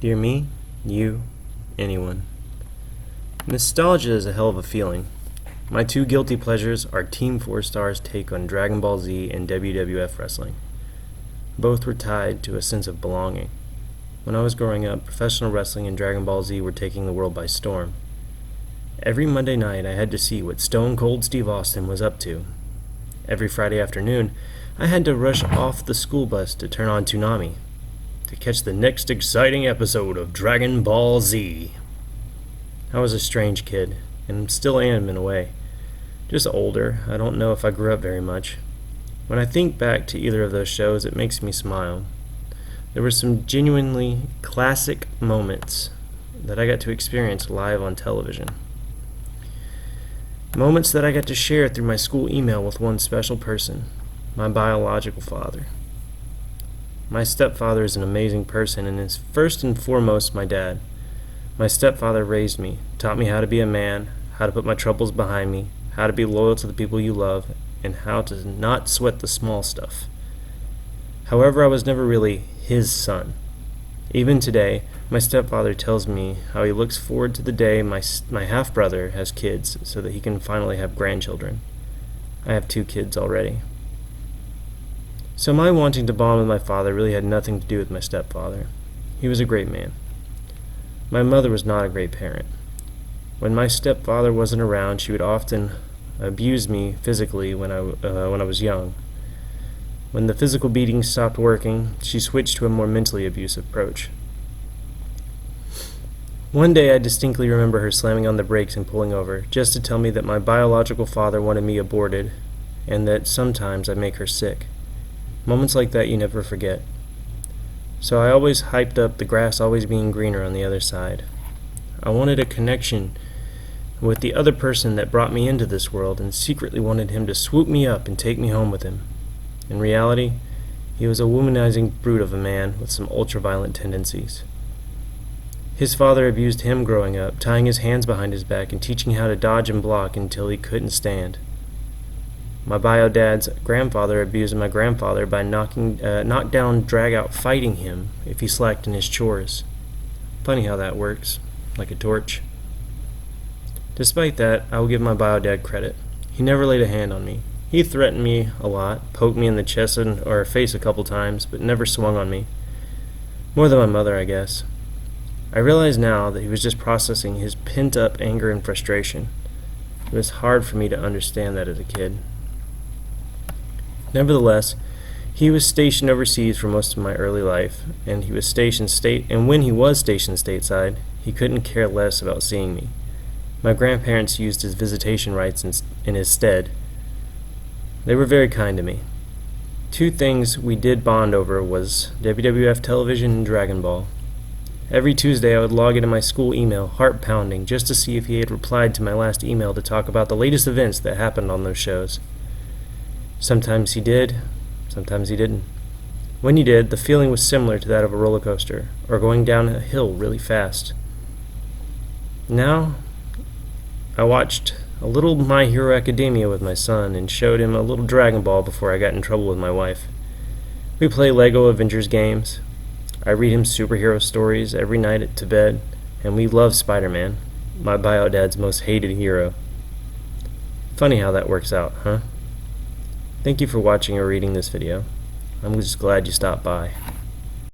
Dear me, you, anyone. Nostalgia is a hell of a feeling. My two guilty pleasures are Team 4 Star's take on Dragon Ball Z and WWF wrestling. Both were tied to a sense of belonging. When I was growing up, professional wrestling and Dragon Ball Z were taking the world by storm. Every Monday night I had to see what Stone Cold Steve Austin was up to. Every Friday afternoon, I had to rush off the school bus to turn on Toonami to catch the next exciting episode of Dragon Ball Z. I was a strange kid, and still am in a way. Just older. I don't know if I grew up very much. When I think back to either of those shows, it makes me smile. There were some genuinely classic moments that I got to experience live on television. Moments that I got to share through my school email with one special person, my biological father. My stepfather is an amazing person and is first and foremost my dad. My stepfather raised me, taught me how to be a man, how to put my troubles behind me, how to be loyal to the people you love, and how to not sweat the small stuff. However, I was never really his son. Even today, my stepfather tells me how he looks forward to the day my half-brother has kids so that he can finally have grandchildren. I have 2 kids already. So my wanting to bond with my father really had nothing to do with my stepfather. He was a great man. My mother was not a great parent. When my stepfather wasn't around, she would often abuse me physically when I was young. When the physical beating stopped working, she switched to a more mentally abusive approach. One day I distinctly remember her slamming on the brakes and pulling over, just to tell me that my biological father wanted me aborted, and that sometimes I make her sick. Moments like that you never forget. So I always hyped up the grass always being greener on the other side. I wanted a connection with the other person that brought me into this world and secretly wanted him to swoop me up and take me home with him. In reality, he was a womanizing brute of a man with some ultra-violent tendencies. His father abused him growing up, tying his hands behind his back and teaching how to dodge and block until he couldn't stand. My bio-dad's grandfather abused my grandfather by knockdown, drag-out fighting him if he slacked in his chores. Funny how that works, like a torch. Despite that, I will give my bio-dad credit. He never laid a hand on me. He threatened me a lot, poked me in the chest or face a couple times, but never swung on me. More than my mother, I guess. I realize now that he was just processing his pent-up anger and frustration. It was hard for me to understand that as a kid. Nevertheless, he was stationed overseas for most of my early life, and when he was stationed stateside, he couldn't care less about seeing me. My grandparents used his visitation rights in his stead. They were very kind to me. 2 things we did bond over was WWF television and Dragon Ball. Every Tuesday I would log into my school email, heart pounding, just to see if he had replied to my last email to talk about the latest events that happened on those shows. Sometimes he did, sometimes he didn't. When he did, the feeling was similar to that of a roller coaster, or going down a hill really fast. Now, I watched a little My Hero Academia with my son and showed him a little Dragon Ball before I got in trouble with my wife. We play Lego Avengers games. I read him superhero stories every night to bed, and we love Spider-Man, my bio-dad's most hated hero. Funny how that works out, huh? Thank you for watching or reading this video. I'm just glad you stopped by.